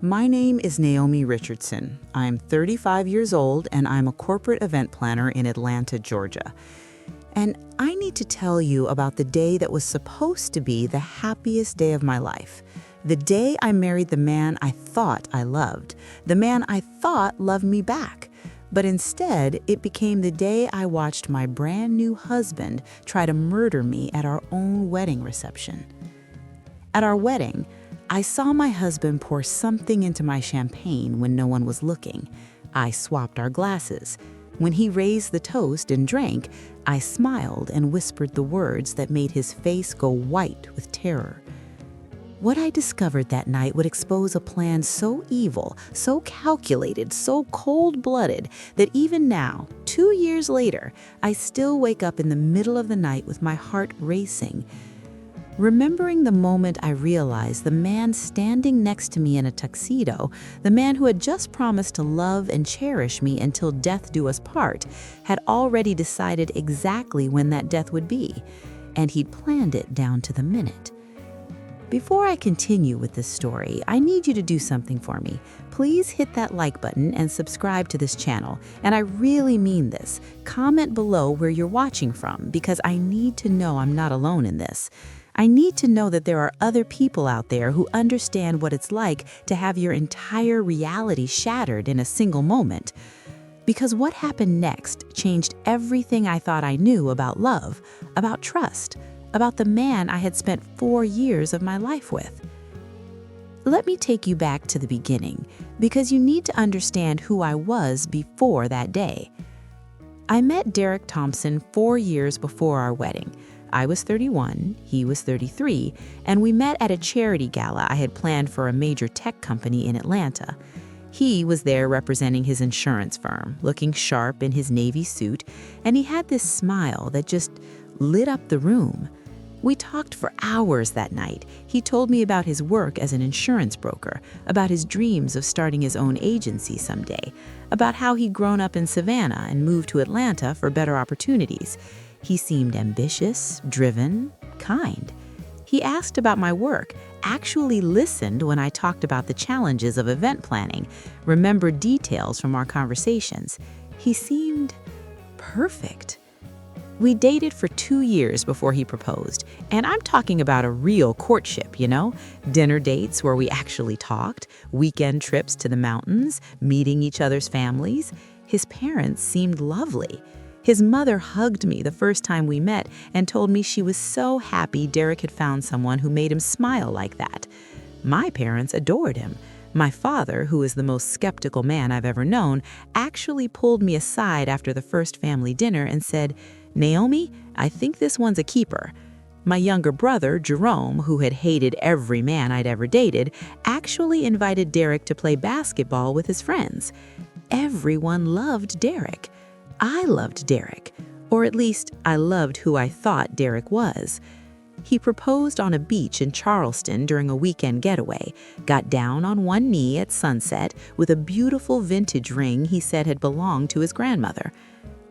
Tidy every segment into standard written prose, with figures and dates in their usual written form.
My name is Naomi Richardson. I'm 35 years old and I'm a corporate event planner in Atlanta, Georgia. And I need to tell you about the day that was supposed to be the happiest day of my life. The day I married the man I thought I loved, the man I thought loved me back. But instead, it became the day I watched my brand new husband try to murder me at our own wedding reception. At our wedding, I saw my husband pour something into my champagne when no one was looking. I swapped our glasses. When he raised the toast and drank, I smiled and whispered the words that made his face go white with terror. What I discovered that night would expose a plan so evil, so calculated, so cold-blooded, that even now, 2 years later, I still wake up in the middle of the night with my heart racing. Remembering the moment I realized the man standing next to me in a tuxedo, the man who had just promised to love and cherish me until death do us part, had already decided exactly when that death would be, and he'd planned it down to the minute. Before I continue with this story, I need you to do something for me. Please hit that like button and subscribe to this channel. And I really mean this. Comment below where you're watching from, because I need to know I'm not alone in this. I need to know that there are other people out there who understand what it's like to have your entire reality shattered in a single moment. Because what happened next changed everything I thought I knew about love, about trust, about the man I had spent 4 years of my life with. Let me take you back to the beginning, because you need to understand who I was before that day. I met Derek Thompson 4 years before our wedding. I was 31, he was 33, and we met at a charity gala I had planned for a major tech company in Atlanta. He was there representing his insurance firm, looking sharp in his navy suit, and he had this smile that just lit up the room. We talked for hours that night. He told me about his work as an insurance broker, about his dreams of starting his own agency someday, about how he'd grown up in Savannah and moved to Atlanta for better opportunities. He seemed ambitious, driven, kind. He asked about my work, actually listened when I talked about the challenges of event planning, remembered details from our conversations. He seemed perfect. We dated for 2 years before he proposed, and I'm talking about a real courtship, dinner dates where we actually talked, weekend trips to the mountains, meeting each other's families. His parents seemed lovely. His mother hugged me the first time we met and told me she was so happy Derek had found someone who made him smile like that. My parents adored him. My father, who is the most skeptical man I've ever known, actually pulled me aside after the first family dinner and said, "Naomi, I think this one's a keeper." My younger brother, Jerome, who had hated every man I'd ever dated, actually invited Derek to play basketball with his friends. Everyone loved Derek. I loved Derek, or at least I loved who I thought Derek was. He proposed on a beach in Charleston during a weekend getaway, got down on one knee at sunset with a beautiful vintage ring he said had belonged to his grandmother.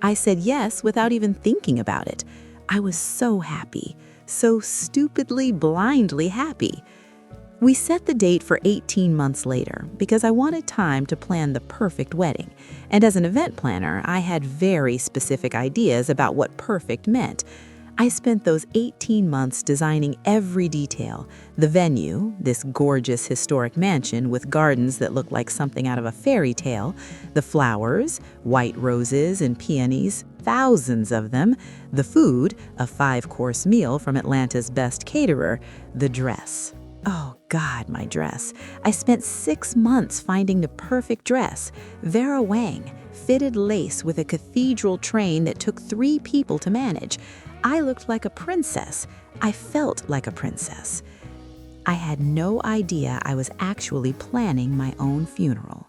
I said yes without even thinking about it. I was so happy, so stupidly, blindly happy. We set the date for 18 months later because I wanted time to plan the perfect wedding. And as an event planner, I had very specific ideas about what perfect meant. I spent those 18 months designing every detail. The venue, this gorgeous historic mansion with gardens that looked like something out of a fairy tale, the flowers, white roses and peonies, thousands of them, the food, a 5-course meal from Atlanta's best caterer, the dress. Oh God, my dress. I spent 6 months finding the perfect dress. Vera Wang, fitted lace with a cathedral train that took 3 people to manage. I looked like a princess. I felt like a princess. I had no idea I was actually planning my own funeral.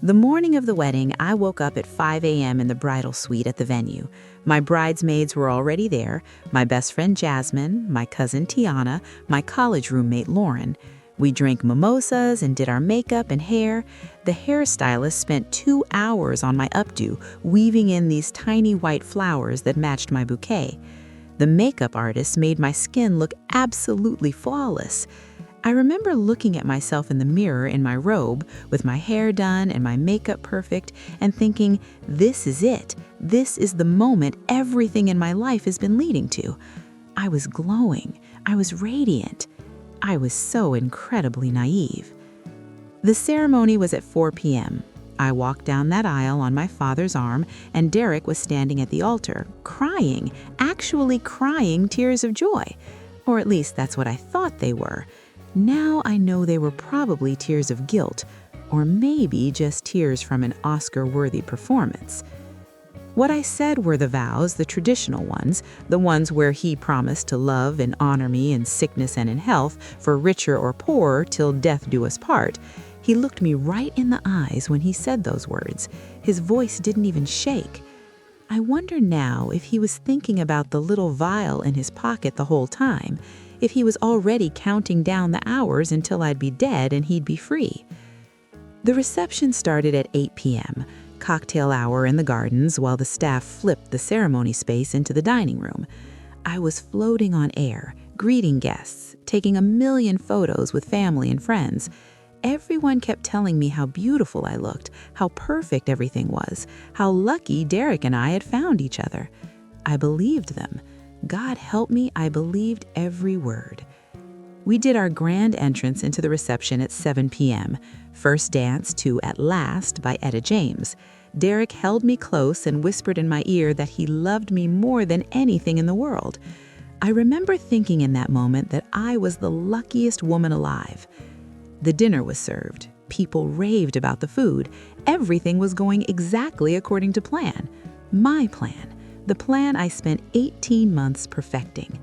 The morning of the wedding, I woke up at 5 a.m. in the bridal suite at the venue. My bridesmaids were already there, my best friend Jasmine, my cousin Tiana, my college roommate Lauren. We drank mimosas and did our makeup and hair. The hairstylist spent 2 hours on my updo, weaving in these tiny white flowers that matched my bouquet. The makeup artist made my skin look absolutely flawless. I remember looking at myself in the mirror in my robe, with my hair done and my makeup perfect, and thinking, this is it. This is the moment everything in my life has been leading to. I was glowing. I was radiant. I was so incredibly naive. The ceremony was at 4 p.m. I walked down that aisle on my father's arm, and Derek was standing at the altar, crying, actually crying tears of joy. Or at least that's what I thought they were. Now I know they were probably tears of guilt, or maybe just tears from an Oscar-worthy performance. What I said were the vows, the traditional ones, the ones where he promised to love and honor me in sickness and in health, for richer or poorer, till death do us part. He looked me right in the eyes when he said those words. His voice didn't even shake. I wonder now if he was thinking about the little vial in his pocket the whole time, if he was already counting down the hours until I'd be dead and he'd be free. The reception started at 8 p.m., cocktail hour in the gardens, while the staff flipped the ceremony space into the dining room. I was floating on air, greeting guests, taking a million photos with family and friends. Everyone kept telling me how beautiful I looked, how perfect everything was, how lucky Derek and I had found each other. I believed them. God help me, I believed every word. We did our grand entrance into the reception at 7 p.m., first dance to At Last by Etta James. Derek held me close and whispered in my ear that he loved me more than anything in the world. I remember thinking in that moment that I was the luckiest woman alive. The dinner was served. People raved about the food. Everything was going exactly according to plan. My plan. The plan I spent 18 months perfecting.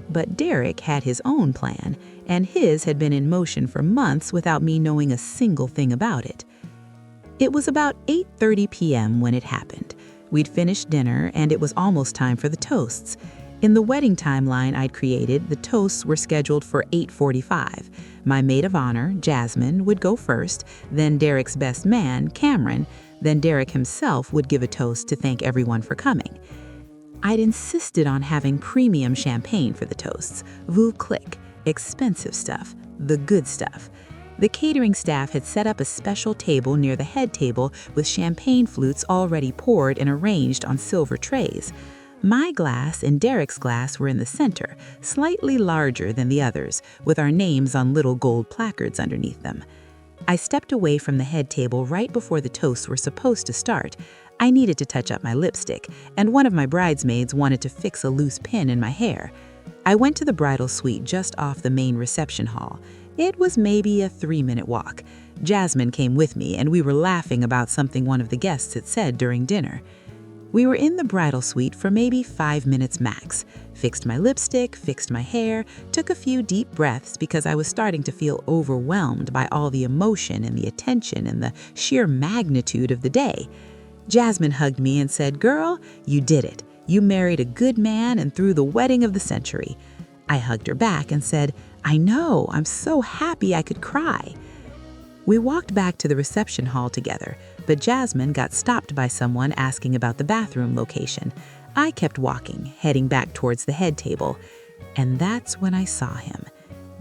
But Derek had his own plan, and his had been in motion for months without me knowing a single thing about it. It was about 8:30 p.m. when it happened. We'd finished dinner, and it was almost time for the toasts. In the wedding timeline I'd created, the toasts were scheduled for 8:45. My maid of honor, Jasmine, would go first, then Derek's best man, Cameron, then Derek himself would give a toast to thank everyone for coming. I'd insisted on having premium champagne for the toasts, Veuve Clique, expensive stuff, the good stuff. The catering staff had set up a special table near the head table with champagne flutes already poured and arranged on silver trays. My glass and Derek's glass were in the center, slightly larger than the others, with our names on little gold placards underneath them. I stepped away from the head table right before the toasts were supposed to start. I needed to touch up my lipstick, and one of my bridesmaids wanted to fix a loose pin in my hair. I went to the bridal suite just off the main reception hall. It was maybe a 3-minute walk. Jasmine came with me, and we were laughing about something one of the guests had said during dinner. We were in the bridal suite for maybe 5 minutes max. Fixed my lipstick, fixed my hair, took a few deep breaths because I was starting to feel overwhelmed by all the emotion and the attention and the sheer magnitude of the day. Jasmine hugged me and said, "Girl, you did it. You married a good man and threw the wedding of the century." I hugged her back and said, "I know, I'm so happy I could cry." We walked back to the reception hall together, but Jasmine got stopped by someone asking about the bathroom location. I kept walking, heading back towards the head table, and that's when I saw him.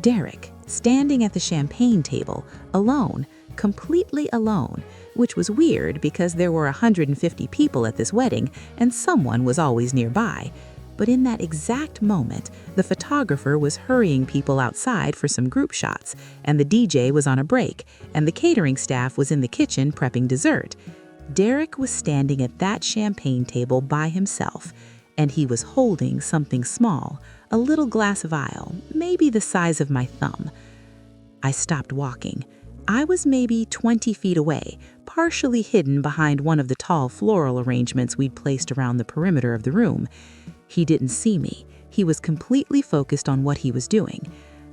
Derek, standing at the champagne table, alone, completely alone, which was weird because there were 150 people at this wedding and someone was always nearby. But in that exact moment, the photographer was hurrying people outside for some group shots, and the DJ was on a break, and the catering staff was in the kitchen prepping dessert. Derek was standing at that champagne table by himself, and he was holding something small, a little glass vial, maybe the size of my thumb. I stopped walking. I was maybe 20 feet away, partially hidden behind one of the tall floral arrangements we'd placed around the perimeter of the room. He didn't see me. He was completely focused on what he was doing.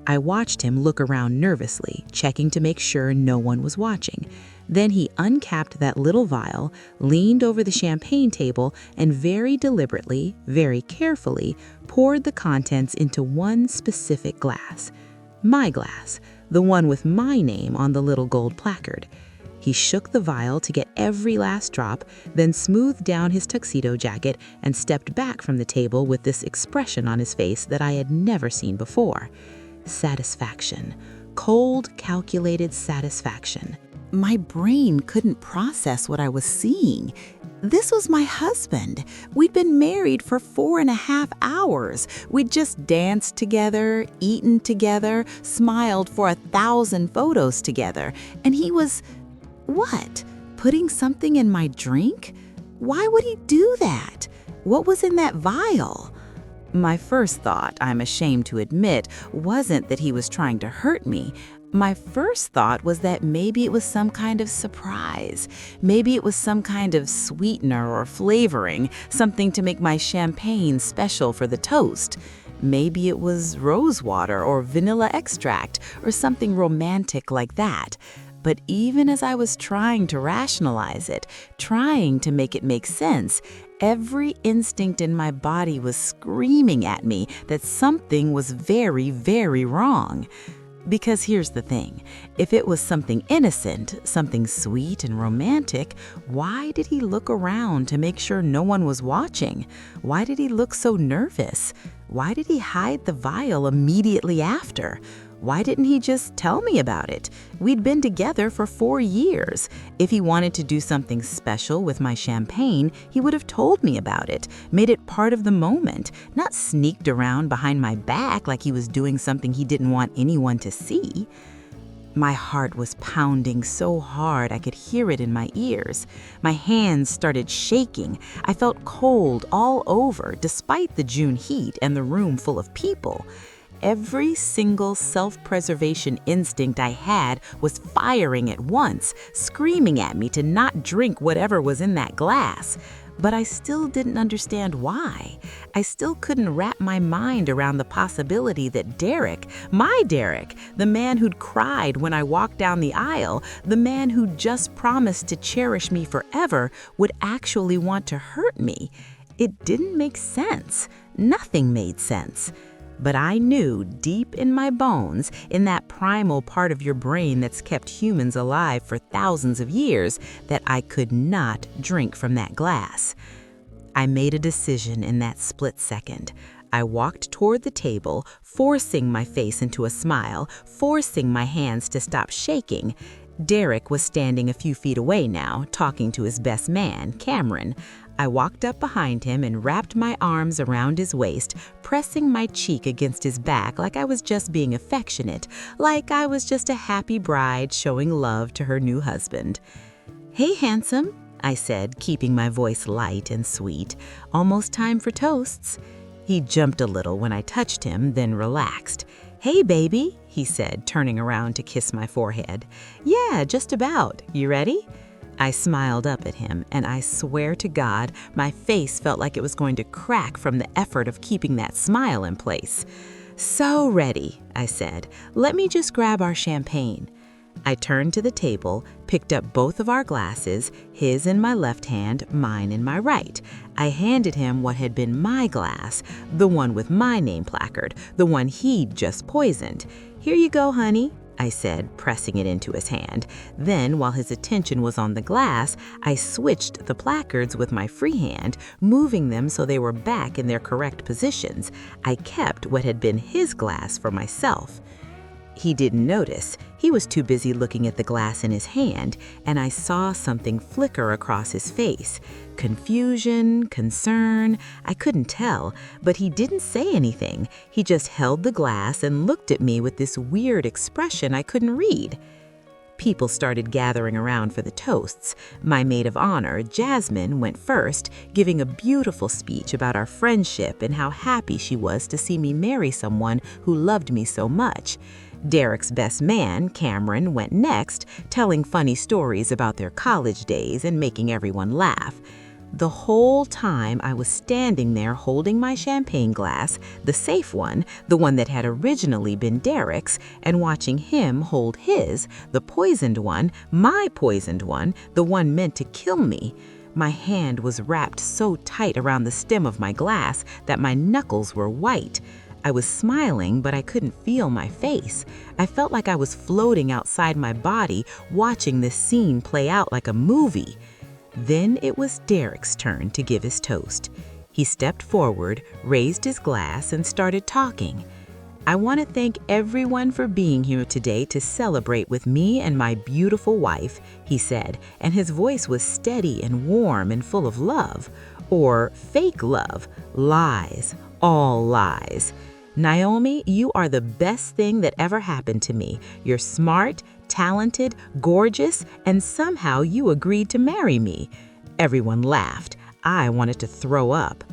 I watched him look around nervously, checking to make sure no one was watching. Then he uncapped that little vial, leaned over the champagne table, and very deliberately, very carefully, poured the contents into one specific glass. My glass, the one with my name on the little gold placard. He shook the vial to get every last drop, then smoothed down his tuxedo jacket and stepped back from the table with this expression on his face that I had never seen before. Satisfaction, Cold, calculated satisfaction. My brain couldn't process what I was seeing. This was my husband. We'd been married for 4.5 hours. We'd just danced together, eaten together, smiled for 1,000 photos together. And he was, what? Putting something in my drink? Why would he do that? What was in that vial? My first thought, I'm ashamed to admit, wasn't that he was trying to hurt me. My first thought was that maybe it was some kind of surprise. Maybe it was some kind of sweetener or flavoring, something to make my champagne special for the toast. Maybe it was rose water or vanilla extract or something romantic like that. But even as I was trying to rationalize it, trying to make it make sense, every instinct in my body was screaming at me that something was very, very wrong. Because here's the thing, if it was something innocent, something sweet and romantic, why did he look around to make sure no one was watching? Why did he look so nervous? Why did he hide the vial immediately after? Why didn't he just tell me about it? We'd been together for 4 years. If he wanted to do something special with my champagne, he would have told me about it, made it part of the moment, not sneaked around behind my back like he was doing something he didn't want anyone to see. My heart was pounding so hard I could hear it in my ears. My hands started shaking. I felt cold all over, despite the June heat and the room full of people. Every single self-preservation instinct I had was firing at once, screaming at me to not drink whatever was in that glass. But I still didn't understand why. I still couldn't wrap my mind around the possibility that Derek, my Derek, the man who'd cried when I walked down the aisle, the man who'd just promised to cherish me forever, would actually want to hurt me. It didn't make sense. Nothing made sense. But I knew deep in my bones, in that primal part of your brain that's kept humans alive for thousands of years, that I could not drink from that glass. I made a decision in that split second. I walked toward the table, forcing my face into a smile, forcing my hands to stop shaking. Derek was standing a few feet away now, talking to his best man, Cameron. I walked up behind him and wrapped my arms around his waist, pressing my cheek against his back like I was just being affectionate, like I was just a happy bride showing love to her new husband. "Hey, handsome," I said, keeping my voice light and sweet. "Almost time for toasts." He jumped a little when I touched him, then relaxed. "Hey, baby," he said, turning around to kiss my forehead. "Yeah, just about. You ready?" I smiled up at him, and I swear to God, my face felt like it was going to crack from the effort of keeping that smile in place. "So ready," I said. "Let me just grab our champagne." I turned to the table, picked up both of our glasses, his in my left hand, mine in my right. I handed him what had been my glass, the one with my name placard, the one he'd just poisoned. "Here you go, honey," I said, pressing it into his hand. Then, while his attention was on the glass, I switched the placards with my free hand, moving them so they were back in their correct positions. I kept what had been his glass for myself. He didn't notice. He was too busy looking at the glass in his hand, and I saw something flicker across his face. Confusion, concern, I couldn't tell, but he didn't say anything. He just held the glass and looked at me with this weird expression I couldn't read. People started gathering around for the toasts. My maid of honor, Jasmine, went first, giving a beautiful speech about our friendship and how happy she was to see me marry someone who loved me so much. Derek's best man, Cameron, went next, telling funny stories about their college days and making everyone laugh. The whole time I was standing there holding my champagne glass, the safe one, the one that had originally been Derek's, and watching him hold his, the poisoned one, my poisoned one, the one meant to kill me. My hand was wrapped so tight around the stem of my glass that my knuckles were white. I was smiling, but I couldn't feel my face. I felt like I was floating outside my body, watching this scene play out like a movie. Then it was Derek's turn to give his toast. He stepped forward, raised his glass, and started talking. I want to thank everyone for being here today to celebrate with me and my beautiful wife, he said, and his voice was steady and warm and full of love. Or fake love. Lies. All lies. Naomi, you are the best thing that ever happened to me. You're smart, talented, gorgeous, and somehow you agreed to marry me. Everyone laughed. I wanted to throw up.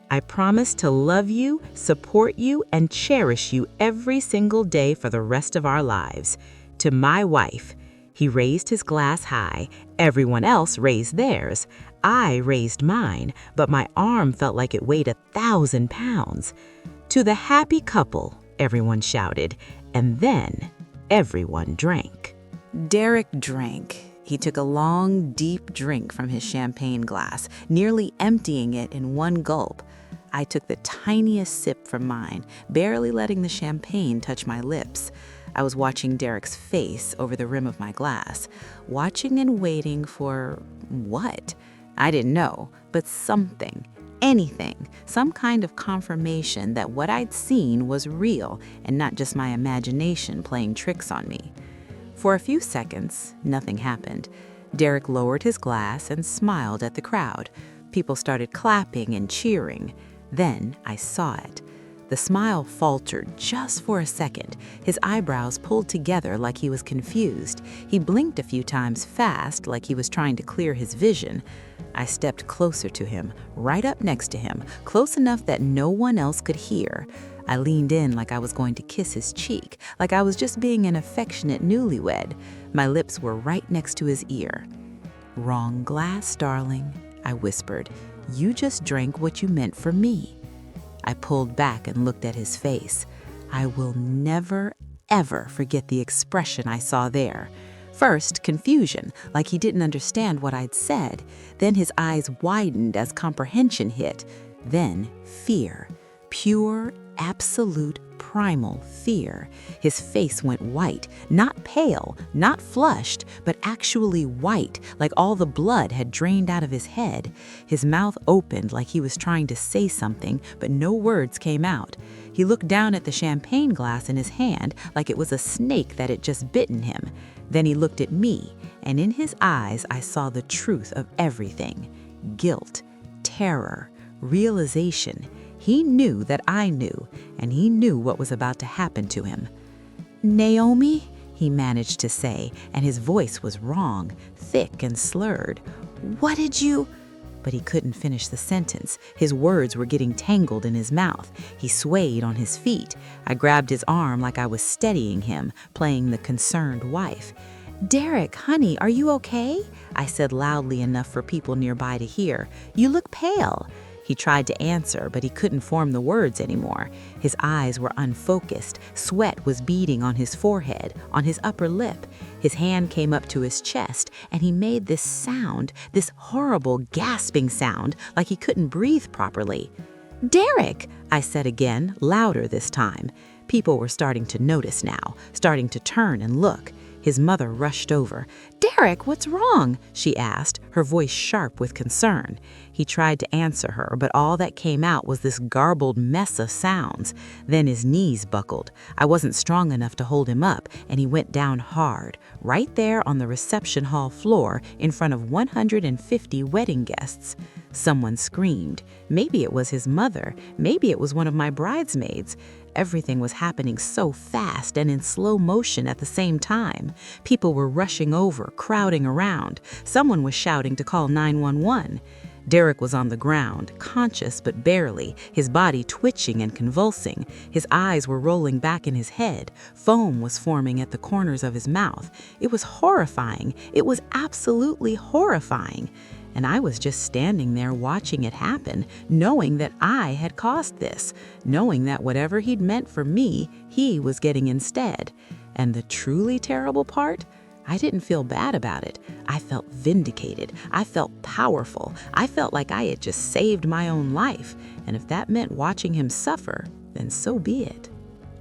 I promise to love you, support you, and cherish you every single day for the rest of our lives. To my wife. He raised his glass high. Everyone else raised theirs. I raised mine, but my arm felt like it weighed 1,000 pounds. To the happy couple, everyone shouted, and then everyone drank. Derek drank. He took a long, deep drink from his champagne glass, nearly emptying it in one gulp. I took the tiniest sip from mine, barely letting the champagne touch my lips. I was watching Derek's face over the rim of my glass, watching and waiting for what? I didn't know, but something, anything, some kind of confirmation that what I'd seen was real and not just my imagination playing tricks on me. For a few seconds, nothing happened. Derek lowered his glass and smiled at the crowd. People started clapping and cheering. Then I saw it. The smile faltered just for a second. His eyebrows pulled together like he was confused. He blinked a few times fast like he was trying to clear his vision. I stepped closer to him, right up next to him, close enough that no one else could hear. I leaned in like I was going to kiss his cheek, like I was just being an affectionate newlywed. My lips were right next to his ear. "Wrong glass, darling," I whispered. "You just drank what you meant for me." I pulled back and looked at his face. I will never, ever forget the expression I saw there. First, confusion, like he didn't understand what I'd said. Then his eyes widened as comprehension hit. Then fear. Pure, absolute, primal fear. His face went white, not pale, not flushed, but actually white, like all the blood had drained out of his head. His mouth opened like he was trying to say something, but no words came out. He looked down at the champagne glass in his hand like it was a snake that had just bitten him. Then he looked at me, and in his eyes I saw the truth of everything. Guilt, terror, realization. He knew that I knew, and he knew what was about to happen to him. "Naomi?" he managed to say, and his voice was wrong, thick and slurred. "What did you—" But he couldn't finish the sentence. His words were getting tangled in his mouth. He swayed on his feet. I grabbed his arm like I was steadying him, playing the concerned wife. "Derek, honey, are you okay?" I said loudly enough for people nearby to hear. "You look pale." He tried to answer, but he couldn't form the words anymore. His eyes were unfocused. Sweat was beading on his forehead, on his upper lip. His hand came up to his chest, and he made this sound, this horrible gasping sound, like he couldn't breathe properly. "Derek!" I said again, louder this time. People were starting to notice now, starting to turn and look. His mother rushed over. "Derek, what's wrong?" she asked, her voice sharp with concern. He tried to answer her, but all that came out was this garbled mess of sounds. Then his knees buckled. I wasn't strong enough to hold him up, and he went down hard, right there on the reception hall floor in front of 150 wedding guests. Someone screamed. Maybe it was his mother. Maybe it was one of my bridesmaids. Everything was happening so fast and in slow motion at the same time. People were rushing over, crowding around. Someone was shouting to call 911. Derek was on the ground, conscious but barely, his body twitching and convulsing. His eyes were rolling back in his head. Foam was forming at the corners of his mouth. It was horrifying. It was absolutely horrifying. And I was just standing there watching it happen, knowing that I had caused this, knowing that whatever he'd meant for me, he was getting instead. And the truly terrible part? I didn't feel bad about it. I felt vindicated. I felt powerful. I felt like I had just saved my own life. And if that meant watching him suffer, then so be it.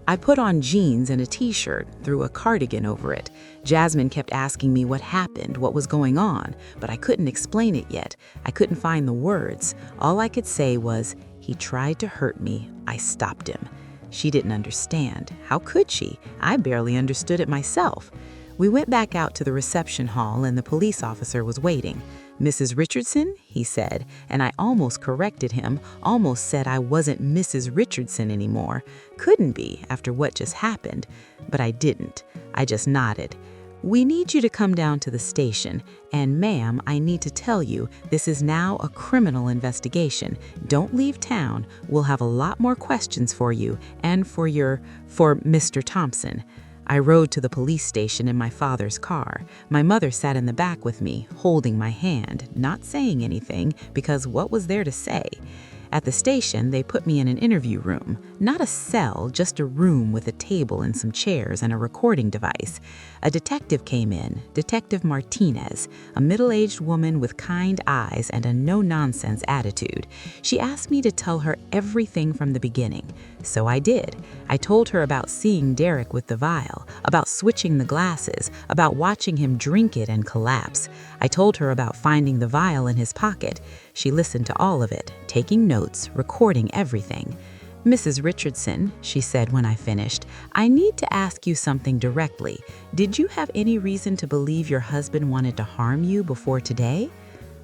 I put on jeans and a t-shirt, threw a cardigan over it. Jasmine kept asking me what happened, what was going on, but I couldn't explain it yet. I couldn't find the words. All I could say was, "He tried to hurt me. I stopped him." She didn't understand. How could she? I barely understood it myself. We went back out to the reception hall and the police officer was waiting. "Mrs. Richardson?" he said, and I almost corrected him, almost said I wasn't Mrs. Richardson anymore. Couldn't be after what just happened, but I didn't. I just nodded. "We need you to come down to the station, and ma'am, I need to tell you, this is now a criminal investigation. Don't leave town. We'll have a lot more questions for you and for Mr. Thompson." I rode to the police station in my father's car. My mother sat in the back with me, holding my hand, not saying anything, because what was there to say? At the station, they put me in an interview room. Not a cell, just a room with a table and some chairs and a recording device. A detective came in, Detective Martinez, a middle-aged woman with kind eyes and a no-nonsense attitude. She asked me to tell her everything from the beginning. So I did. I told her about seeing Derek with the vial, about switching the glasses, about watching him drink it and collapse. I told her about finding the vial in his pocket. She listened to all of it, taking notes, recording everything. "Mrs. Richardson," she said when I finished, "I need to ask you something directly. Did you have any reason to believe your husband wanted to harm you before today?"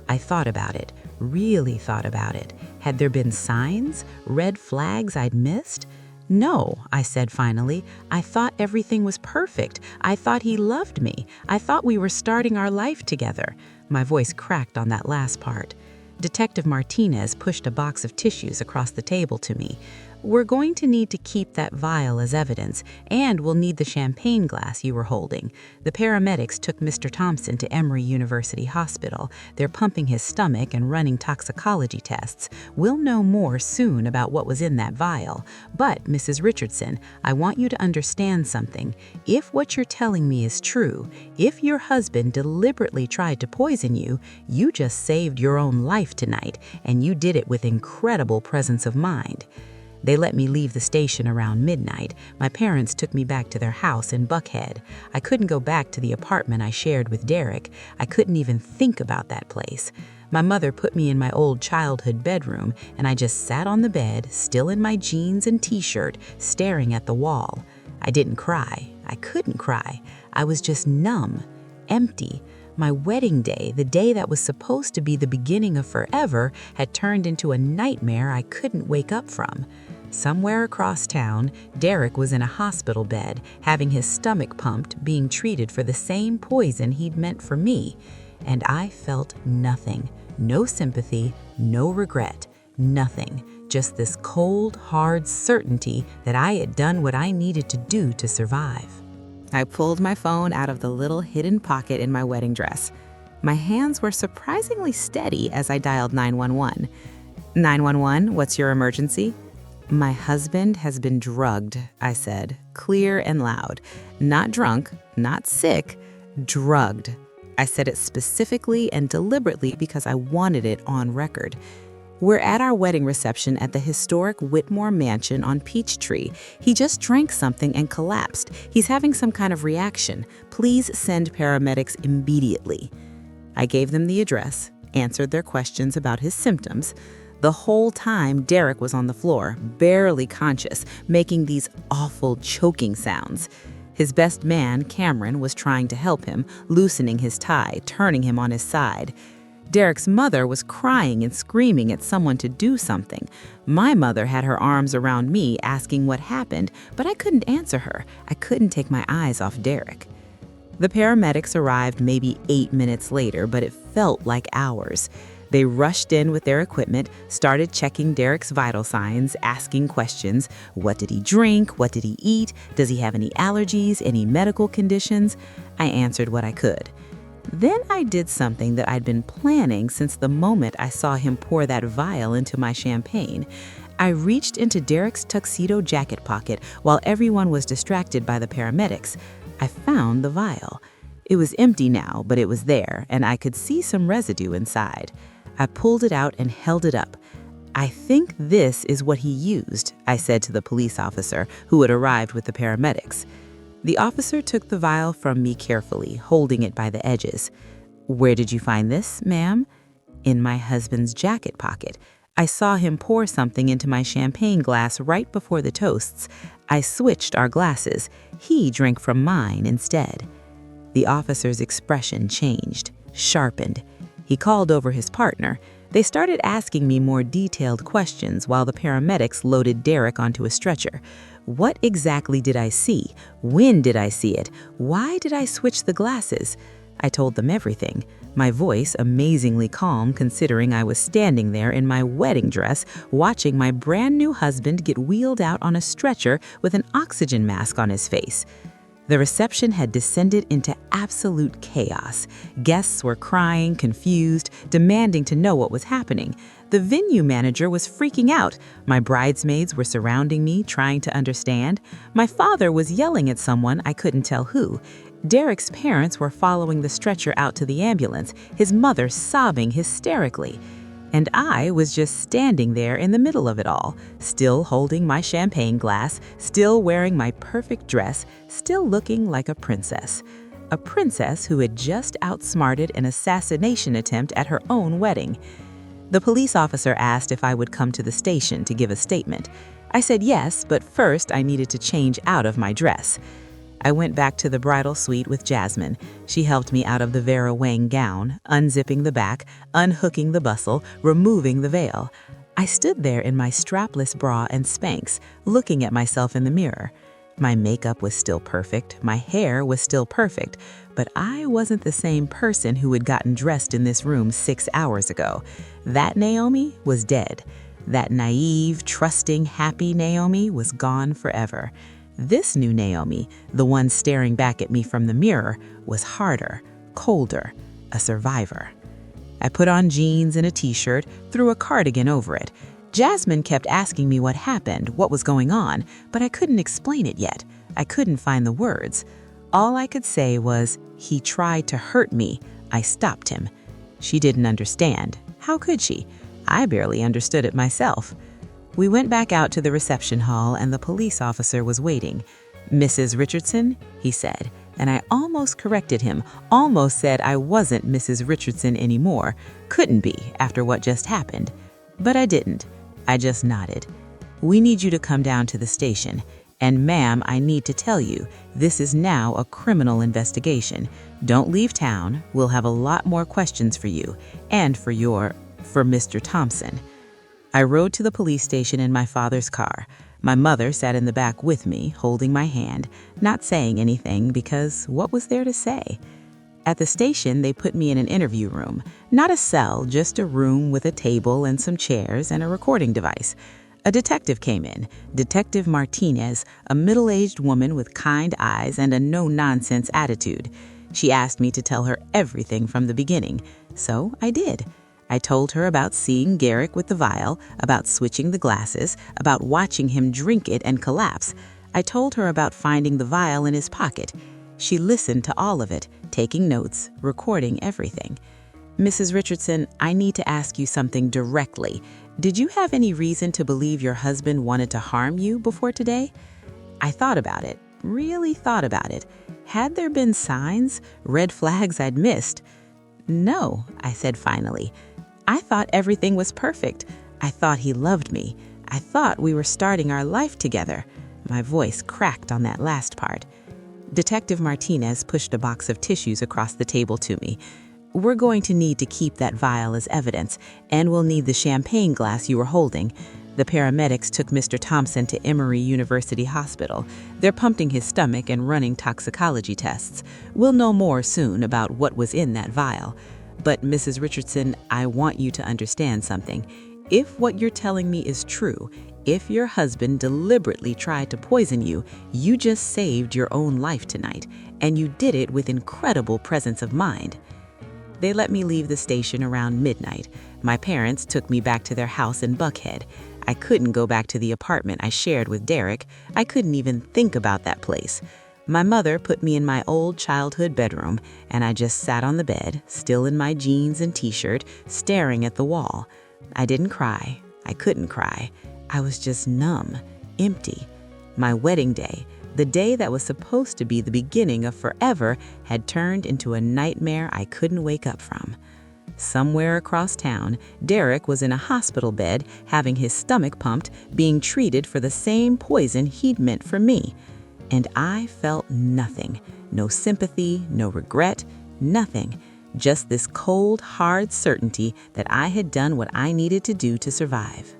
I thought about it, really thought about it. Had there been signs, red flags I'd missed? "No," I said finally. "I thought everything was perfect. I thought he loved me. I thought we were starting our life together." My voice cracked on that last part. Detective Martinez pushed a box of tissues across the table to me. "We're going to need to keep that vial as evidence, and we'll need the champagne glass you were holding." The paramedics took Mr. Thompson to Emory University Hospital. They're pumping his stomach and running toxicology tests. We'll know more soon about what was in that vial. But, Mrs. Richardson, I want you to understand something. If what you're telling me is true, if your husband deliberately tried to poison you, you just saved your own life tonight, and you did it with incredible presence of mind. They let me leave the station around midnight. My parents took me back to their house in Buckhead. I couldn't go back to the apartment I shared with Derek. I couldn't even think about that place. My mother put me in my old childhood bedroom, and I just sat on the bed, still in my jeans and t-shirt, staring at the wall. I didn't cry. I couldn't cry. I was just numb, empty. My wedding day, the day that was supposed to be the beginning of forever, had turned into a nightmare I couldn't wake up from. Somewhere across town, Derek was in a hospital bed, having his stomach pumped, being treated for the same poison he'd meant for me. And I felt nothing. No sympathy, no regret, nothing. Just this cold, hard certainty that I had done what I needed to do to survive. I pulled my phone out of the little hidden pocket in my wedding dress. My hands were surprisingly steady as I dialed 911. 911, what's your emergency? My husband has been drugged, I said, clear and loud. Not drunk, not sick, drugged. I said it specifically and deliberately because I wanted it on record. We're at our wedding reception at the historic Whitmore Mansion on Peachtree. He just drank something and collapsed. He's having some kind of reaction. Please send paramedics immediately. I gave them the address, answered their questions about his symptoms. The whole time, Derek was on the floor, barely conscious, making these awful choking sounds. His best man, Cameron, was trying to help him, loosening his tie, turning him on his side. Derek's mother was crying and screaming at someone to do something. My mother had her arms around me, asking what happened, but I couldn't answer her. I couldn't take my eyes off Derek. The paramedics arrived maybe 8 minutes later, but it felt like hours. They rushed in with their equipment, started checking Derek's vital signs, asking questions. What did he drink? What did he eat? Does he have any allergies, any medical conditions? I answered what I could. Then I did something that I'd been planning since the moment I saw him pour that vial into my champagne. I reached into Derek's tuxedo jacket pocket while everyone was distracted by the paramedics. I found the vial. It was empty now, but it was there, and I could see some residue inside. I pulled it out and held it up. "I think this is what he used," I said to the police officer who had arrived with the paramedics. The officer took the vial from me carefully, holding it by the edges. "Where did you find this, ma'am?" "In my husband's jacket pocket." I saw him pour something into my champagne glass right before the toasts. I switched our glasses. He drank from mine instead. The officer's expression changed, sharpened. He called over his partner. They started asking me more detailed questions while the paramedics loaded Derek onto a stretcher. What exactly did I see? When did I see it? Why did I switch the glasses? I told them everything, my voice amazingly calm considering I was standing there in my wedding dress watching my brand new husband get wheeled out on a stretcher with an oxygen mask on his face. The reception had descended into absolute chaos. Guests were crying, confused, demanding to know what was happening. The venue manager was freaking out. My bridesmaids were surrounding me, trying to understand. My father was yelling at someone, I couldn't tell who. Derek's parents were following the stretcher out to the ambulance, his mother sobbing hysterically. And I was just standing there in the middle of it all, still holding my champagne glass, still wearing my perfect dress, still looking like a princess. A princess who had just outsmarted an assassination attempt at her own wedding. The police officer asked if I would come to the station to give a statement. I said yes, but first I needed to change out of my dress. I went back to the bridal suite with Jasmine. She helped me out of the Vera Wang gown, unzipping the back, unhooking the bustle, removing the veil. I stood there in my strapless bra and Spanx, looking at myself in the mirror. My makeup was still perfect, my hair was still perfect, but I wasn't the same person who had gotten dressed in this room 6 hours ago. That Naomi was dead. That naive, trusting, happy Naomi was gone forever. This new Naomi, the one staring back at me from the mirror, was harder, colder, a survivor. I put on jeans and a t-shirt, threw a cardigan over it. Jasmine kept asking me what happened, what was going on, but I couldn't explain it yet. I couldn't find the words. All I could say was, "He tried to hurt me. I stopped him." She didn't understand. How could she? I barely understood it myself. We went back out to the reception hall and the police officer was waiting. "Mrs. Richardson?" he said, and I almost corrected him, almost said I wasn't Mrs. Richardson anymore. Couldn't be after what just happened. But I didn't. I just nodded. "We need you to come down to the station. And ma'am, I need to tell you, this is now a criminal investigation. Don't leave town. We'll have a lot more questions for you and for Mr. Thompson." I rode to the police station in my father's car. My mother sat in the back with me, holding my hand, not saying anything because what was there to say? At the station, they put me in an interview room. Not a cell, just a room with a table and some chairs and a recording device. A detective came in, Detective Martinez, a middle-aged woman with kind eyes and a no-nonsense attitude. She asked me to tell her everything from the beginning, so I did. I told her about seeing Garrick with the vial, about switching the glasses, about watching him drink it and collapse. I told her about finding the vial in his pocket. She listened to all of it, taking notes, recording everything. "Mrs. Richardson, I need to ask you something directly. Did you have any reason to believe your husband wanted to harm you before today?" I thought about it, really thought about it. Had there been signs, red flags I'd missed? "No," I said finally. "I thought everything was perfect. I thought he loved me. I thought we were starting our life together." My voice cracked on that last part. Detective Martinez pushed a box of tissues across the table to me. "We're going to need to keep that vial as evidence, and we'll need the champagne glass you were holding." The paramedics took Mr. Thompson to Emory University Hospital. They're pumping his stomach and running toxicology tests. We'll know more soon about what was in that vial. But Mrs. Richardson, I want you to understand something. If what you're telling me is true, if your husband deliberately tried to poison you, you just saved your own life tonight, and you did it with incredible presence of mind. They let me leave the station around midnight. My parents took me back to their house in Buckhead. I couldn't go back to the apartment I shared with Derek. I couldn't even think about that place. My mother put me in my old childhood bedroom, and I just sat on the bed, still in my jeans and t-shirt, staring at the wall. I didn't cry. I couldn't cry. I was just numb, empty. My wedding day, the day that was supposed to be the beginning of forever, had turned into a nightmare I couldn't wake up from. Somewhere across town, Derek was in a hospital bed, having his stomach pumped, being treated for the same poison he'd meant for me. And I felt nothing. No sympathy, no regret, nothing. Just this cold, hard certainty that I had done what I needed to do to survive.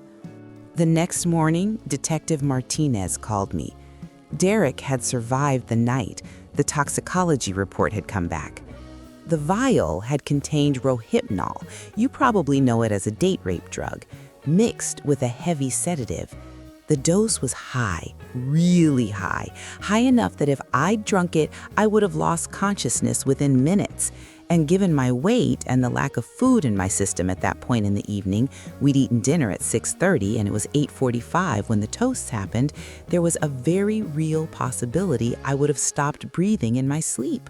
The next morning, Detective Martinez called me. Derek had survived the night. The toxicology report had come back. The vial had contained rohypnol, you probably know it as a date rape drug, mixed with a heavy sedative. The dose was high, really high enough that if I'd drunk it, I would have lost consciousness within minutes. And given my weight and the lack of food in my system at that point in the evening, we'd eaten dinner at 6:30 and it was 8:45 when the toasts happened, there was a very real possibility I would have stopped breathing in my sleep.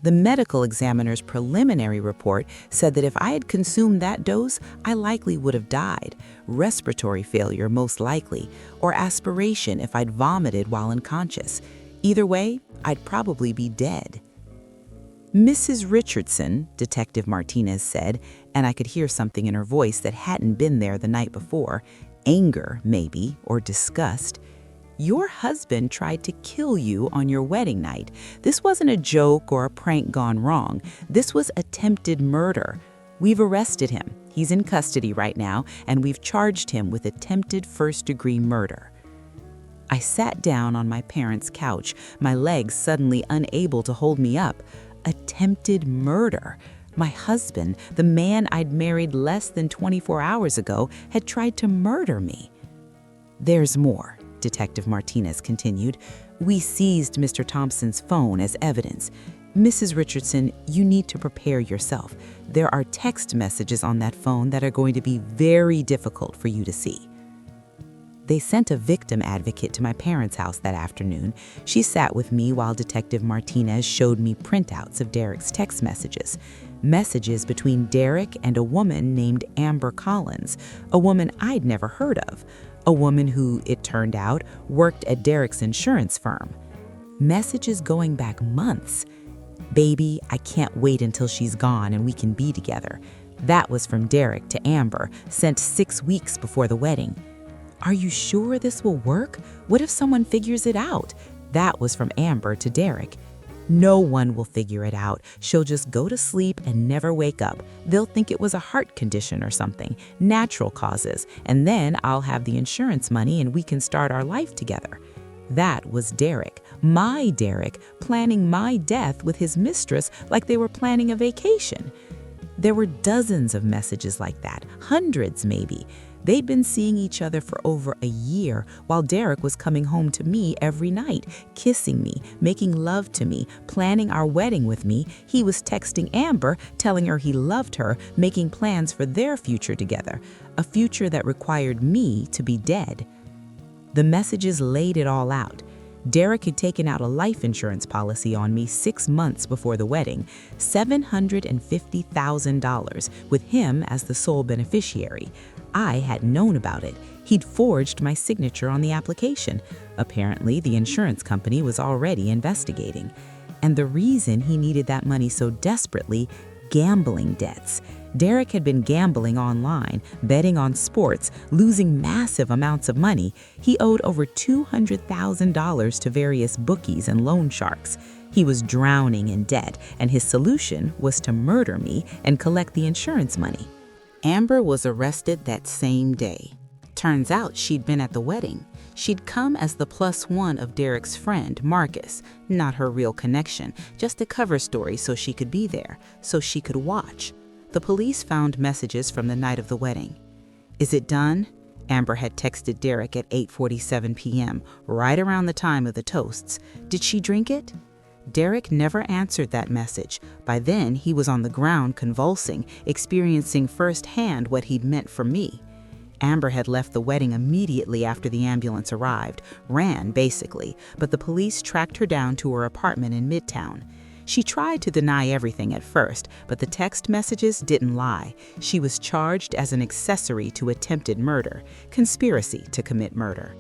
The medical examiner's preliminary report said that if I had consumed that dose, I likely would have died, respiratory failure most likely, or aspiration if I'd vomited while unconscious. Either way, I'd probably be dead. Mrs. Richardson, Detective Martinez said, and I could hear something in her voice that hadn't been there the night before, anger maybe, or disgust. Your husband tried to kill you on your wedding night. This wasn't a joke or a prank gone wrong. This was attempted murder. We've arrested him. He's in custody right now, and we've charged him with attempted first-degree murder. I sat down on my parents' couch, my legs suddenly unable to hold me up. Attempted murder. My husband, the man I'd married less than 24 hours ago, had tried to murder me. There's more, Detective Martinez continued. We seized Mr. Thompson's phone as evidence. Mrs. Richardson, you need to prepare yourself. There are text messages on that phone that are going to be very difficult for you to see. They sent a victim advocate to my parents' house that afternoon. She sat with me while Detective Martinez showed me printouts of Derek's text messages. Messages between Derek and a woman named Amber Collins, a woman I'd never heard of, a woman who, it turned out, worked at Derek's insurance firm. Messages going back months. Baby, I can't wait until she's gone and we can be together. That was from Derek to Amber, sent 6 weeks before the wedding. Are you sure this will work? What if someone figures it out? That was from Amber to Derek. No one will figure it out. She'll just go to sleep and never wake up. They'll think it was a heart condition or something, natural causes, and then I'll have the insurance money and we can start our life together. That was Derek, my Derek, planning my death with his mistress like they were planning a vacation. There were dozens of messages like that, hundreds maybe. They'd been seeing each other for over a year while Derek was coming home to me every night, kissing me, making love to me, planning our wedding with me. He was texting Amber, telling her he loved her, making plans for their future together, a future that required me to be dead. The messages laid it all out. Derek had taken out a life insurance policy on me 6 months before the wedding, $750,000, with him as the sole beneficiary. I hadn't known about it. He'd forged my signature on the application. Apparently, the insurance company was already investigating. And the reason he needed that money so desperately, gambling debts. Derek had been gambling online, betting on sports, losing massive amounts of money. He owed over $200,000 to various bookies and loan sharks. He was drowning in debt, and his solution was to murder me and collect the insurance money. Amber was arrested that same day. Turns out she'd been at the wedding. She'd come as the +1 of Derek's friend, Marcus, not her real connection, just a cover story so she could be there, so she could watch. The police found messages from the night of the wedding. Is it done? Amber had texted Derek at 8:47 p.m., right around the time of the toasts. Did she drink it? Derek never answered that message. By then, he was on the ground convulsing, experiencing firsthand what he'd meant for me. Amber had left the wedding immediately after the ambulance arrived, ran basically, but the police tracked her down to her apartment in Midtown. She tried to deny everything at first, but the text messages didn't lie. She was charged as an accessory to attempted murder, conspiracy to commit murder.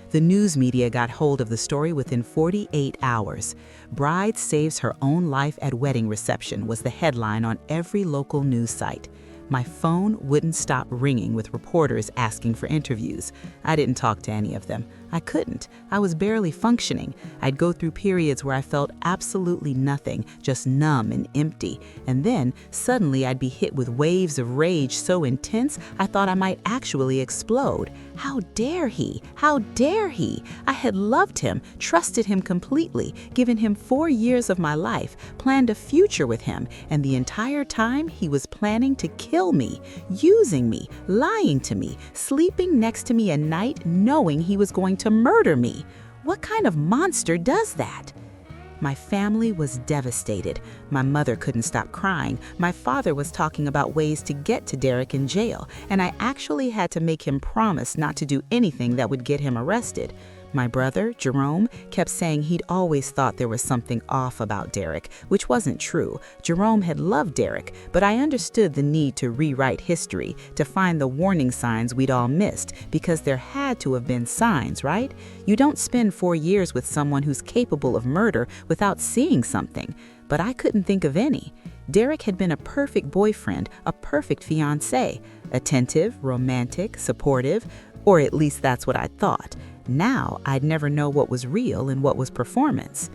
The news media got hold of the story within 48 hours. "Bride saves her own life at wedding reception" was the headline on every local news site. My phone wouldn't stop ringing with reporters asking for interviews. I didn't talk to any of them. I couldn't. I was barely functioning. I'd go through periods where I felt absolutely nothing, just numb and empty. And then, suddenly, I'd be hit with waves of rage so intense I thought I might actually explode. How dare he? How dare he? I had loved him, trusted him completely, given him 4 years of my life, planned a future with him, and the entire time he was planning to kill me, using me, lying to me, sleeping next to me at night knowing he was going to murder me. What kind of monster does that? My family was devastated. My mother couldn't stop crying. My father was talking about ways to get to Derek in jail, and I actually had to make him promise not to do anything that would get him arrested. My brother, Jerome, kept saying he'd always thought there was something off about Derek, which wasn't true. Jerome had loved Derek, but I understood the need to rewrite history, to find the warning signs we'd all missed, because there had to have been signs, right? You don't spend 4 years with someone who's capable of murder without seeing something. But I couldn't think of any. Derek had been a perfect boyfriend, a perfect fiancé, attentive, romantic, supportive, or at least that's what I thought. Now, I'd never know what was real and what was performance.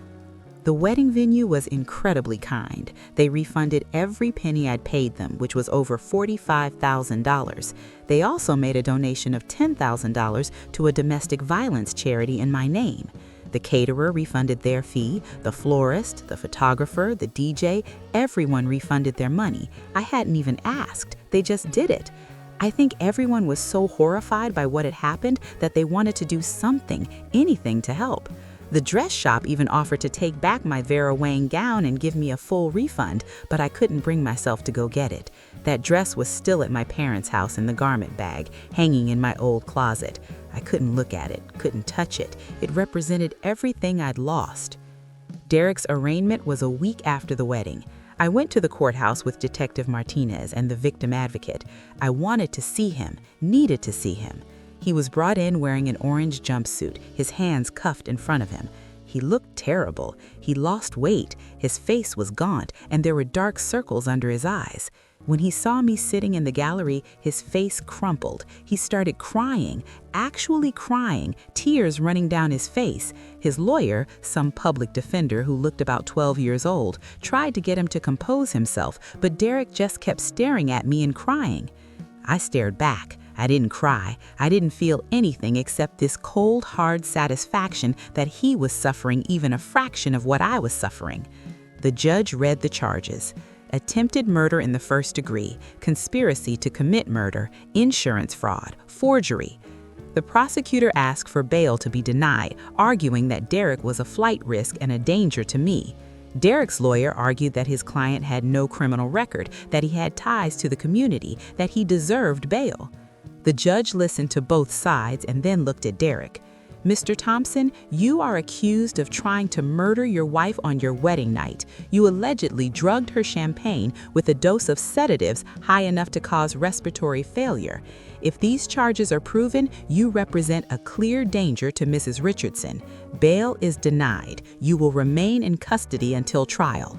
The wedding venue was incredibly kind. They refunded every penny I'd paid them, which was over $45,000. They also made a donation of $10,000 to a domestic violence charity in my name. The caterer refunded their fee, the florist, the photographer, the DJ, everyone refunded their money. I hadn't even asked. They just did it. I think everyone was so horrified by what had happened that they wanted to do something, anything to help. The dress shop even offered to take back my Vera Wang gown and give me a full refund, but I couldn't bring myself to go get it. That dress was still at my parents' house in the garment bag, hanging in my old closet. I couldn't look at it, couldn't touch it. It represented everything I'd lost. Derek's arraignment was a week after the wedding. I went to the courthouse with Detective Martinez and the victim advocate. I wanted to see him, needed to see him. He was brought in wearing an orange jumpsuit, his hands cuffed in front of him. He looked terrible. He lost weight, his face was gaunt, and there were dark circles under his eyes. When he saw me sitting in the gallery, his face crumpled. He started crying, actually crying, tears running down his face. His lawyer, some public defender who looked about 12 years old, tried to get him to compose himself, but Derek just kept staring at me and crying. I stared back. I didn't cry. I didn't feel anything except this cold, hard satisfaction that he was suffering even a fraction of what I was suffering. The judge read the charges. Attempted murder in the first degree, conspiracy to commit murder, insurance fraud, forgery. The prosecutor asked for bail to be denied, arguing that Derek was a flight risk and a danger to me. Derek's lawyer argued that his client had no criminal record, that he had ties to the community, that he deserved bail. The judge listened to both sides and then looked at Derek. "Mr. Thompson, you are accused of trying to murder your wife on your wedding night. You allegedly drugged her champagne with a dose of sedatives high enough to cause respiratory failure. If these charges are proven, you represent a clear danger to Mrs. Richardson. Bail is denied. You will remain in custody until trial."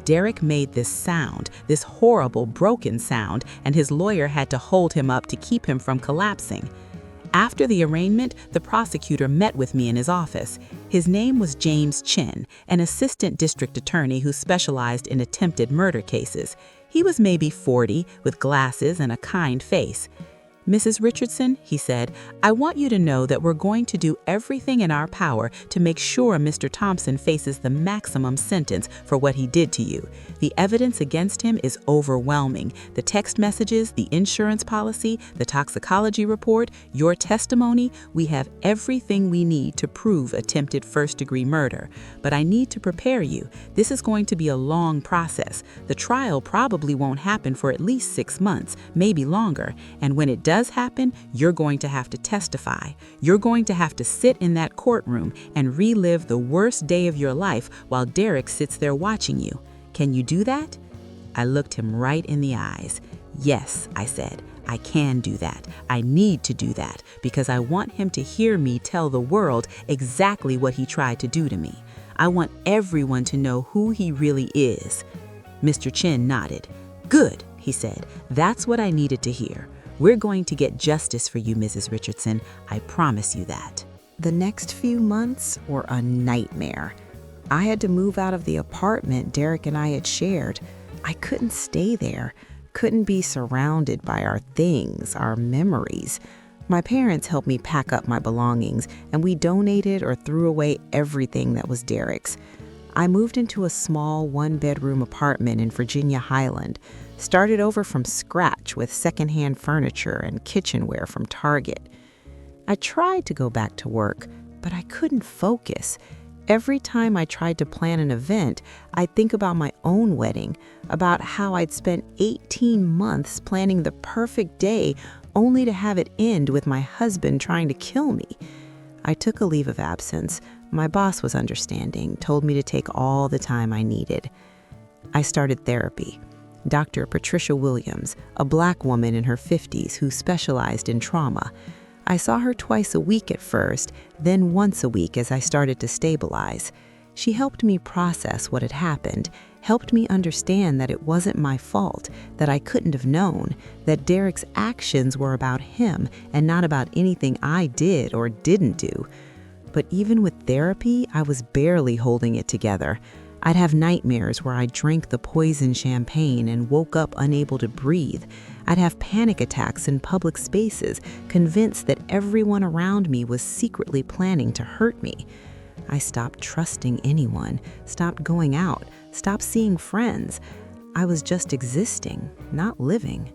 Derek made this sound, this horrible, broken sound, and his lawyer had to hold him up to keep him from collapsing. After the arraignment, the prosecutor met with me in his office. His name was James Chin, an assistant district attorney who specialized in attempted murder cases. He was maybe 40, with glasses and a kind face. "Mrs. Richardson," he said, "I want you to know that we're going to do everything in our power to make sure Mr. Thompson faces the maximum sentence for what he did to you. The evidence against him is overwhelming. The text messages, the insurance policy, the toxicology report, your testimony, we have everything we need to prove attempted first-degree murder. But I need to prepare you. This is going to be a long process. The trial probably won't happen for at least 6 months, maybe longer, and when it does happen, you're going to have to testify. You're going to have to sit in that courtroom and relive the worst day of your life while Derek sits there watching you. Can you do that?" I looked him right in the eyes. "Yes," I said, I can do that. I need to do that because I want him to hear me tell the world exactly what he tried to do to me. I want everyone to know who he really is." Mr. Chin nodded. "Good," he said. "That's what I needed to hear. We're going to get justice for you, Mrs. Richardson. I promise you that." The next few months were a nightmare. I had to move out of the apartment Derek and I had shared. I couldn't stay there, couldn't be surrounded by our things, our memories. My parents helped me pack up my belongings, and we donated or threw away everything that was Derek's. I moved into a small one-bedroom apartment in Virginia Highland, started over from scratch with secondhand furniture and kitchenware from Target. I tried to go back to work, but I couldn't focus. Every time I tried to plan an event, I'd think about my own wedding, about how I'd spent 18 months planning the perfect day only to have it end with my husband trying to kill me. I took a leave of absence. My boss was understanding, told me to take all the time I needed. I started therapy. Dr. Patricia Williams, a Black woman in her 50s who specialized in trauma. I saw her twice a week at first, then once a week as I started to stabilize. She helped me process what had happened, helped me understand that it wasn't my fault, that I couldn't have known, that Derek's actions were about him and not about anything I did or didn't do. But even with therapy, I was barely holding it together. I'd have nightmares where I drank the poison champagne and woke up unable to breathe. I'd have panic attacks in public spaces, convinced that everyone around me was secretly planning to hurt me. I stopped trusting anyone, stopped going out, stopped seeing friends. I was just existing, not living.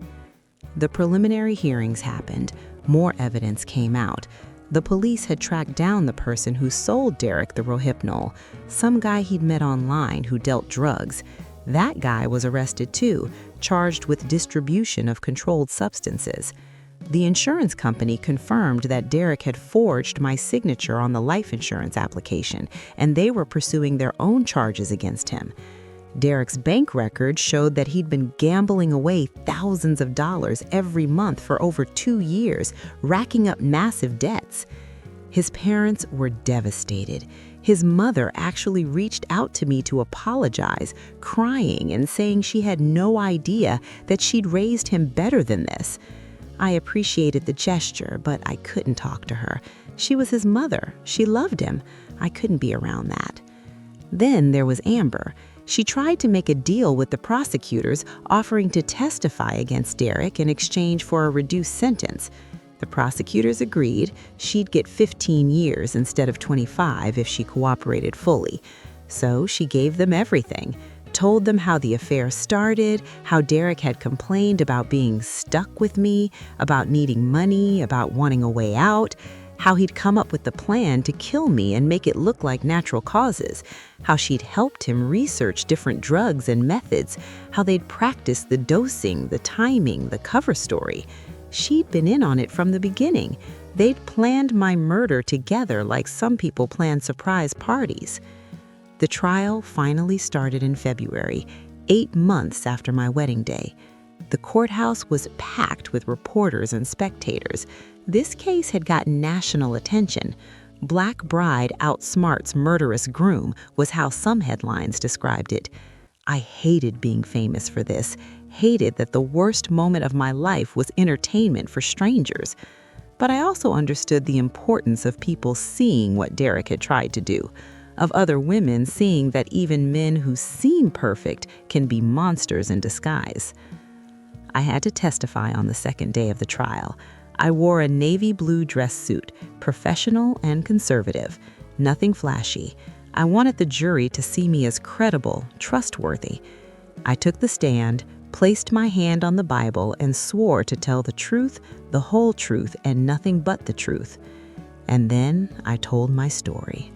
The preliminary hearings happened. More evidence came out. The police had tracked down the person who sold Derek the Rohypnol, some guy he'd met online who dealt drugs. That guy was arrested too, charged with distribution of controlled substances. The insurance company confirmed that Derek had forged my signature on the life insurance application, and they were pursuing their own charges against him. Derek's bank records showed that he'd been gambling away thousands of dollars every month for over 2 years, racking up massive debts. His parents were devastated. His mother actually reached out to me to apologize, crying and saying she had no idea that she'd raised him better than this. I appreciated the gesture, but I couldn't talk to her. She was his mother. She loved him. I couldn't be around that. Then there was Amber. She tried to make a deal with the prosecutors, offering to testify against Derek in exchange for a reduced sentence. The prosecutors agreed she'd get 15 years instead of 25 if she cooperated fully. So she gave them everything, told them how the affair started, how Derek had complained about being stuck with me, about needing money, about wanting a way out, how he'd come up with the plan to kill me and make it look like natural causes, how she'd helped him research different drugs and methods, how they'd practiced the dosing, the timing, the cover story. She'd been in on it from the beginning. They'd planned my murder together like some people plan surprise parties. The trial finally started in February, 8 months after my wedding day. The courthouse was packed with reporters and spectators. This case had gotten national attention. Black bride outsmarts murderous groom was how some headlines described it. I hated being famous for this, hated that the worst moment of my life was entertainment for strangers. But I also understood the importance of people seeing what Derek had tried to do, of other women seeing that even men who seem perfect can be monsters in disguise. I had to testify on the second day of the trial. I wore a navy blue dress suit, professional and conservative, nothing flashy. I wanted the jury to see me as credible, trustworthy. I took the stand, placed my hand on the Bible, and swore to tell the truth, the whole truth, and nothing but the truth. And then I told my story.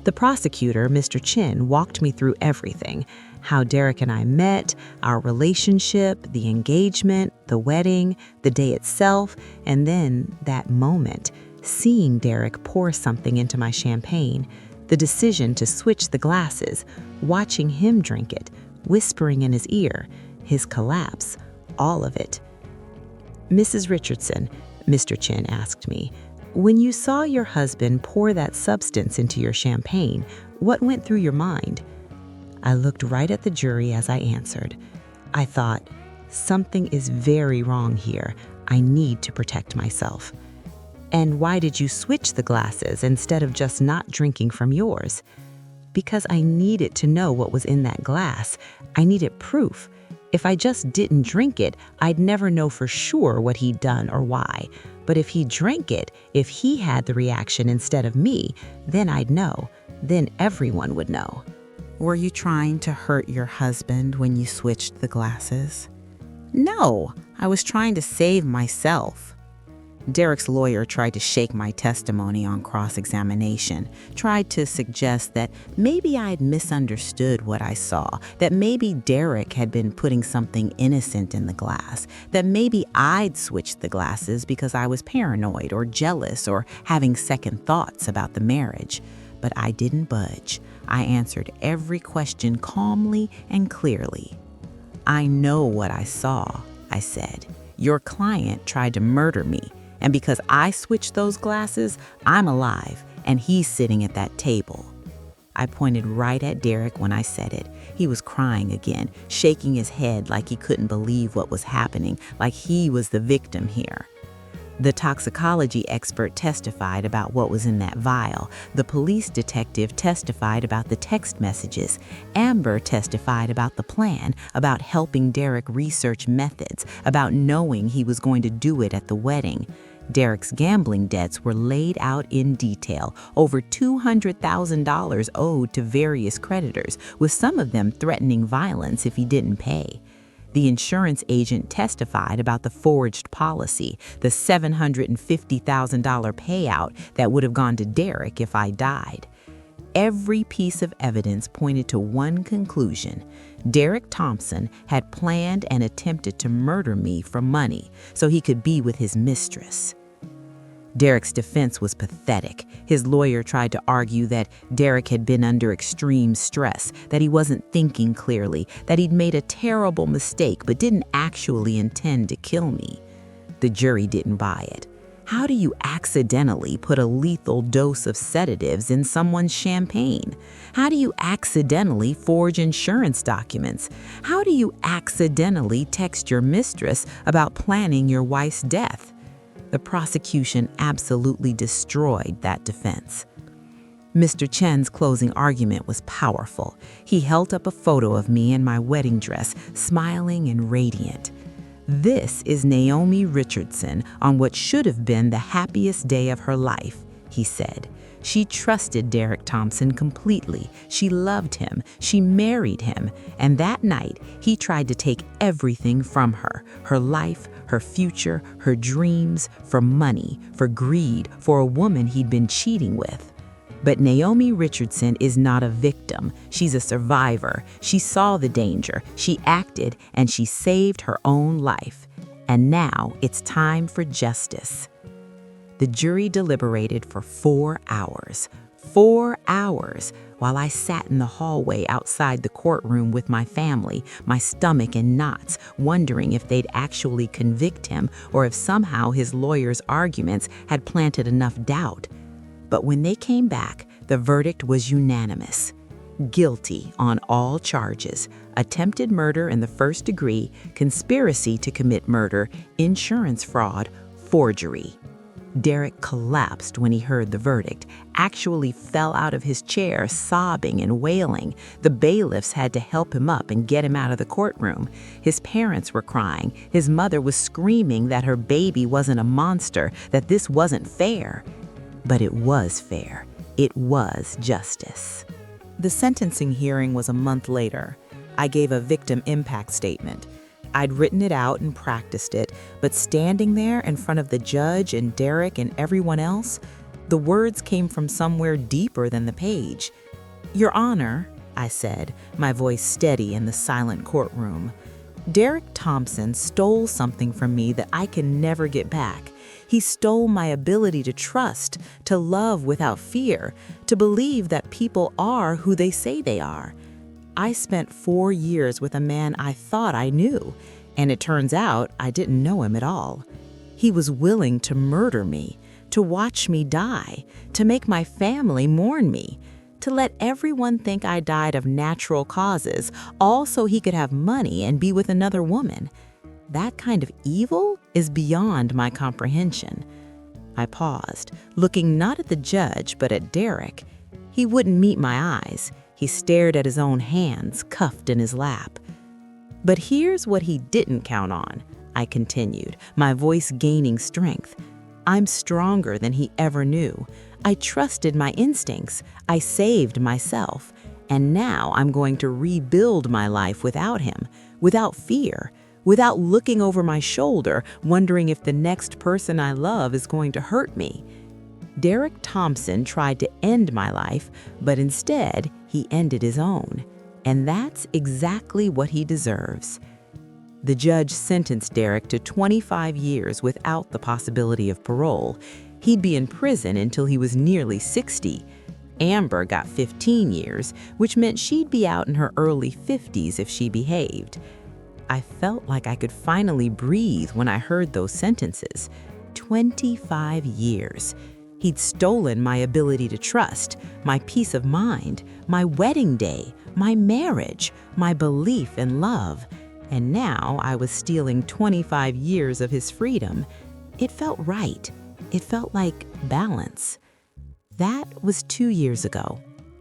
The prosecutor, Mr. Chin, walked me through everything: how Derek and I met, our relationship, the engagement, the wedding, the day itself, and then that moment, seeing Derek pour something into my champagne, the decision to switch the glasses, watching him drink it, whispering in his ear, his collapse, all of it. Mrs. Richardson, Mr. Chin asked me, when you saw your husband pour that substance into your champagne, what went through your mind? I looked right at the jury as I answered. I thought, something is very wrong here. I need to protect myself. And why did you switch the glasses instead of just not drinking from yours? Because I needed to know what was in that glass. I needed proof. If I just didn't drink it, I'd never know for sure what he'd done or why. But if he drank it, if he had the reaction instead of me, then I'd know. Then everyone would know. Were you trying to hurt your husband when you switched the glasses? No, I was trying to save myself. Derek's lawyer tried to shake my testimony on cross-examination, tried to suggest that maybe I'd misunderstood what I saw, that maybe Derek had been putting something innocent in the glass, that maybe I'd switched the glasses because I was paranoid or jealous or having second thoughts about the marriage. But I didn't budge. I answered every question calmly and clearly. I know what I saw, I said. Your client tried to murder me. And because I switched those glasses, I'm alive, and he's sitting at that table. I pointed right at Derek when I said it. He was crying again, shaking his head like he couldn't believe what was happening, like he was the victim here. The toxicology expert testified about what was in that vial. The police detective testified about the text messages. Amber testified about the plan, about helping Derek research methods, about knowing he was going to do it at the wedding. Derek's gambling debts were laid out in detail, over $200,000 owed to various creditors, with some of them threatening violence if he didn't pay. The insurance agent testified about the forged policy, the $750,000 payout that would have gone to Derek if I died. Every piece of evidence pointed to one conclusion. Derek Thompson had planned and attempted to murder me for money so he could be with his mistress. Derek's defense was pathetic. His lawyer tried to argue that Derek had been under extreme stress, that he wasn't thinking clearly, that he'd made a terrible mistake but didn't actually intend to kill me. The jury didn't buy it. How do you accidentally put a lethal dose of sedatives in someone's champagne? How do you accidentally forge insurance documents? How do you accidentally text your mistress about planning your wife's death? The prosecution absolutely destroyed that defense. Mr. Chen's closing argument was powerful. He held up a photo of me in my wedding dress, smiling and radiant. This is Naomi Richardson on what should have been the happiest day of her life, he said. She trusted Derek Thompson completely. She loved him. She married him. And that night, he tried to take everything from her, her life, her future, her dreams, for money, for greed, for a woman he'd been cheating with. But Naomi Richardson is not a victim. She's a survivor. She saw the danger, she acted, and she saved her own life. And now it's time for justice. The jury deliberated for 4 hours. 4 hours, while I sat in the hallway outside the courtroom with my family, my stomach in knots, wondering if they'd actually convict him or if somehow his lawyer's arguments had planted enough doubt. But when they came back, the verdict was unanimous. Guilty on all charges: attempted murder in the first degree, conspiracy to commit murder, insurance fraud, forgery. Derek collapsed when he heard the verdict, actually fell out of his chair sobbing and wailing. The bailiffs had to help him up and get him out of the courtroom. His parents were crying. His mother was screaming that her baby wasn't a monster, that this wasn't fair. But it was fair. It was justice. The sentencing hearing was a month later. I gave a victim impact statement. I'd written it out and practiced it, but standing there in front of the judge and Derek and everyone else, the words came from somewhere deeper than the page. "Your Honor," I said, my voice steady in the silent courtroom, "Derek Thompson stole something from me that I can never get back. He stole my ability to trust, to love without fear, to believe that people are who they say they are. I spent 4 years with a man I thought I knew, And it turns out I didn't know him at all. He was willing to murder me, to watch me die, to make my family mourn me, to let everyone think I died of natural causes, all so he could have money and be with another woman. That kind of evil is beyond my comprehension. I paused, looking not at the judge but at Derek. He wouldn't meet my eyes. He stared at his own hands, cuffed in his lap. But here's what he didn't count on, I continued, my voice gaining strength. I'm stronger than he ever knew. I trusted my instincts. I saved myself. And now I'm going to rebuild my life without him, without fear, without looking over my shoulder, wondering if the next person I love is going to hurt me. Derek Thompson tried to end my life, but instead he ended his own. And that's exactly what he deserves. The judge sentenced Derek to 25 years without the possibility of parole. He'd be in prison until he was nearly 60. Amber got 15 years, which meant she'd be out in her early 50s if she behaved. I felt like I could finally breathe when I heard those sentences. 25 years. He'd stolen my ability to trust, my peace of mind, my wedding day, my marriage, my belief in love. And now I was stealing 25 years of his freedom. It felt right. It felt like balance. That was 2 years ago.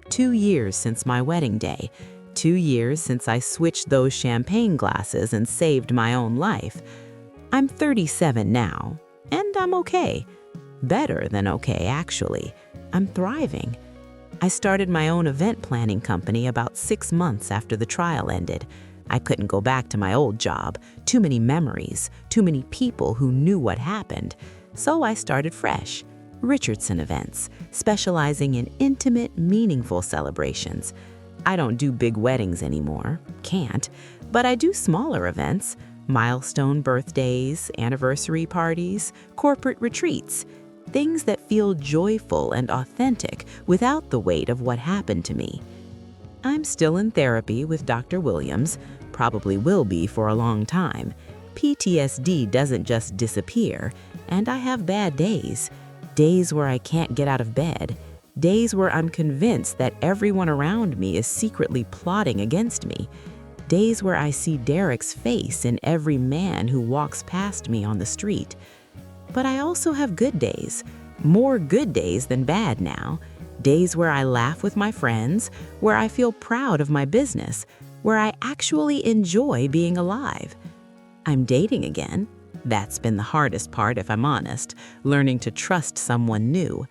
2 years since my wedding day. 2 years since I switched those champagne glasses and saved my own life. I'm 37 now, and I'm okay. Better than okay, actually. I'm thriving. I started my own event planning company about 6 months after the trial ended. I couldn't go back to my old job. Too many memories, too many people who knew what happened. So I started fresh. Richardson Events, specializing in intimate, meaningful celebrations. I don't do big weddings anymore, can't, but I do smaller events, milestone birthdays, anniversary parties, corporate retreats, things that feel joyful and authentic without the weight of what happened to me. I'm still in therapy with Dr. Williams, probably will be for a long time. PTSD doesn't just disappear, and I have bad days. Days where I can't get out of bed. Days where I'm convinced that everyone around me is secretly plotting against me. Days where I see Derek's face in every man who walks past me on the street. But I also have good days. More good days than bad now. Days where I laugh with my friends, where I feel proud of my business, where I actually enjoy being alive. I'm dating again. That's been the hardest part, if I'm honest, learning to trust someone new.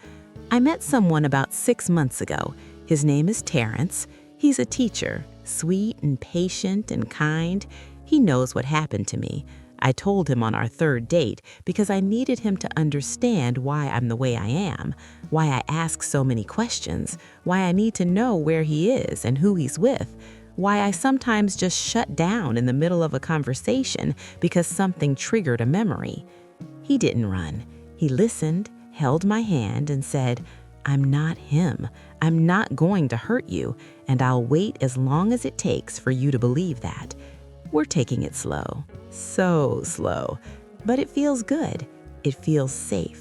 I met someone about 6 months ago. His name is Terrence. He's a teacher, sweet and patient and kind. He knows what happened to me. I told him on our third date because I needed him to understand why I'm the way I am, why I ask so many questions, why I need to know where he is and who he's with, why I sometimes just shut down in the middle of a conversation because something triggered a memory. He didn't run. He listened, held my hand, and said, "I'm not him. I'm not going to hurt you, and I'll wait as long as it takes for you to believe that." We're taking it slow, so slow, but it feels good. It feels safe.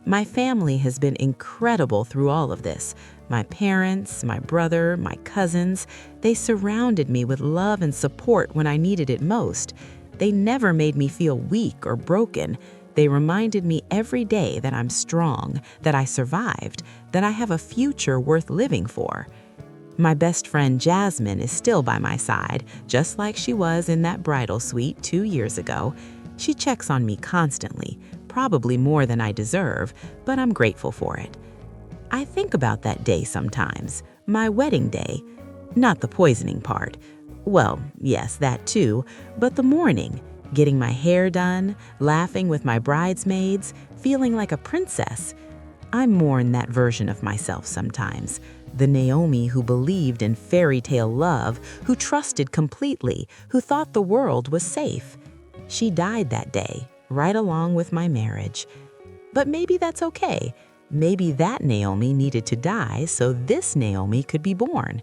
My family has been incredible through all of this. My parents, my brother, my cousins, they surrounded me with love and support when I needed it most. They never made me feel weak or broken. They reminded me every day that I'm strong, that I survived, that I have a future worth living for. My best friend Jasmine is still by my side, just like she was in that bridal suite 2 years ago. She checks on me constantly, probably more than I deserve, but I'm grateful for it. I think about that day sometimes, my wedding day. Not the poisoning part. Well, yes, that too, but the morning, getting my hair done, laughing with my bridesmaids, feeling like a princess. I mourn that version of myself sometimes. The Naomi who believed in fairy tale love, who trusted completely, who thought the world was safe. She died that day, right along with my marriage. But maybe that's okay. Maybe that Naomi needed to die so this Naomi could be born.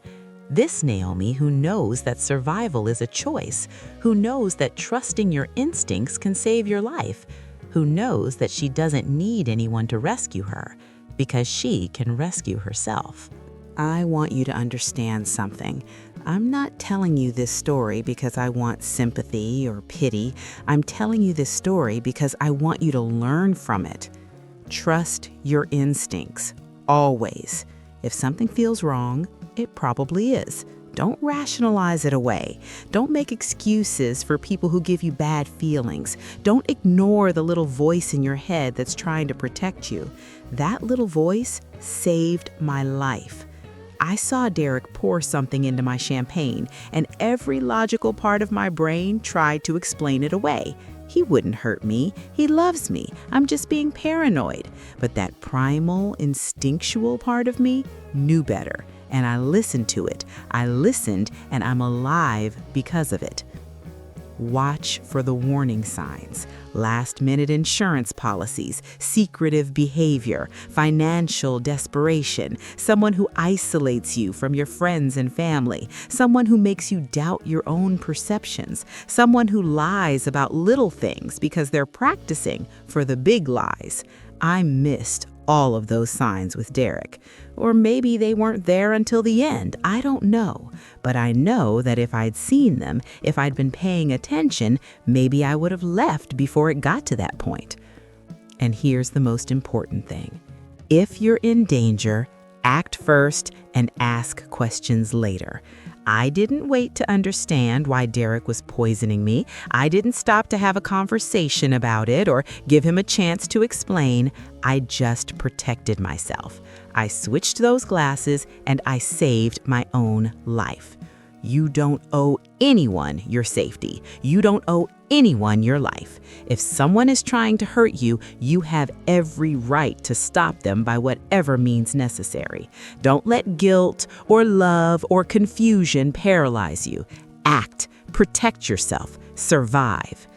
This Naomi who knows that survival is a choice, who knows that trusting your instincts can save your life, who knows that she doesn't need anyone to rescue her because she can rescue herself. I want you to understand something. I'm not telling you this story because I want sympathy or pity. I'm telling you this story because I want you to learn from it. Trust your instincts, always. If something feels wrong, it probably is. Don't rationalize it away. Don't make excuses for people who give you bad feelings. Don't ignore the little voice in your head that's trying to protect you. That little voice saved my life. I saw Derek pour something into my champagne, and every logical part of my brain tried to explain it away. He wouldn't hurt me. He loves me. I'm just being paranoid. But that primal, instinctual part of me knew better, and I listened to it. I listened, and I'm alive because of it. Watch for the warning signs: last-minute insurance policies, secretive behavior, financial desperation, someone who isolates you from your friends and family, someone who makes you doubt your own perceptions, someone who lies about little things because they're practicing for the big lies. I missed all of those signs with Derek. Or maybe they weren't there until the end. I don't know. But I know that if I'd seen them, if I'd been paying attention, maybe I would have left before it got to that point. And here's the most important thing. If you're in danger, act first and ask questions later. I didn't wait to understand why Derek was poisoning me. I didn't stop to have a conversation about it or give him a chance to explain. I just protected myself. I switched those glasses and I saved my own life. You don't owe anyone your safety. You don't owe anyone your life. If someone is trying to hurt you, you have every right to stop them by whatever means necessary. Don't let guilt or love or confusion paralyze you. Act, protect yourself, survive.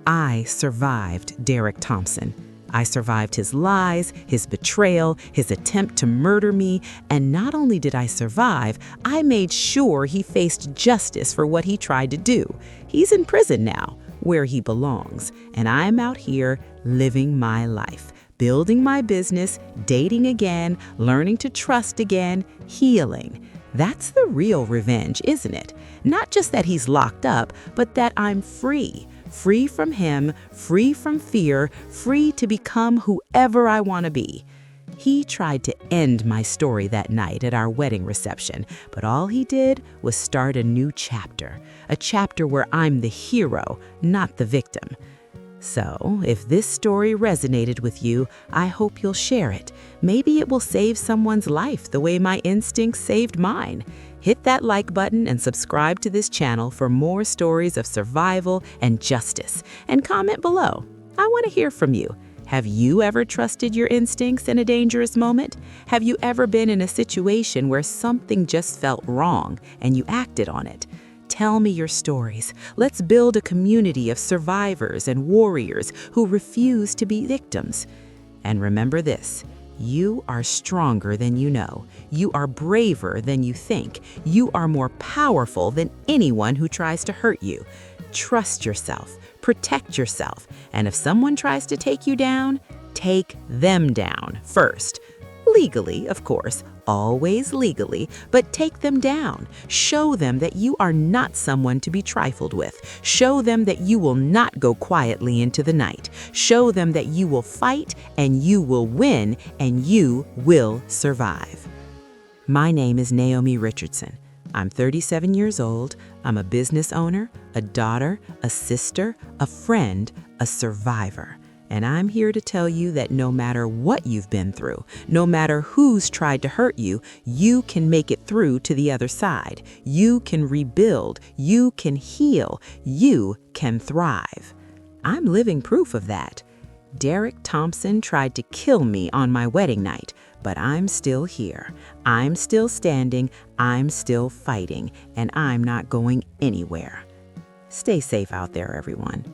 I survived Derek Thompson. I survived his lies, his betrayal, his attempt to murder me, and not only did I survive, I made sure he faced justice for what he tried to do. He's in prison now, where he belongs, and I'm out here living my life, building my business, dating again, learning to trust again, healing. That's the real revenge, isn't it? Not just that he's locked up, but that I'm free. Free from him, free from fear, free to become whoever I want to be. He tried to end my story that night at our wedding reception, but all he did was start a new chapter, a chapter where I'm the hero, not the victim. So, if this story resonated with you, I hope you'll share it. Maybe it will save someone's life the way my instincts saved mine. Hit that like button and subscribe to this channel for more stories of survival and justice. And comment below. I want to hear from you. Have you ever trusted your instincts in a dangerous moment? Have you ever been in a situation where something just felt wrong and you acted on it? Tell me your stories. Let's build a community of survivors and warriors who refuse to be victims. And remember this. You are stronger than you know. You are braver than you think. You are more powerful than anyone who tries to hurt you. Trust yourself, protect yourself, and if someone tries to take you down, take them down first. Legally, of course, always legally, but take them down. Show them that you are not someone to be trifled with. Show them that you will not go quietly into the night. Show them that you will fight and you will win and you will survive. My name is Naomi Richardson. I'm 37 years old. I'm a business owner, a daughter, a sister, a friend, a survivor. And I'm here to tell you that no matter what you've been through, no matter who's tried to hurt you, you can make it through to the other side. You can rebuild. You can heal. You can thrive. I'm living proof of that. Derek Thompson tried to kill me on my wedding night, but I'm still here. I'm still standing. I'm still fighting, and I'm not going anywhere. Stay safe out there, everyone.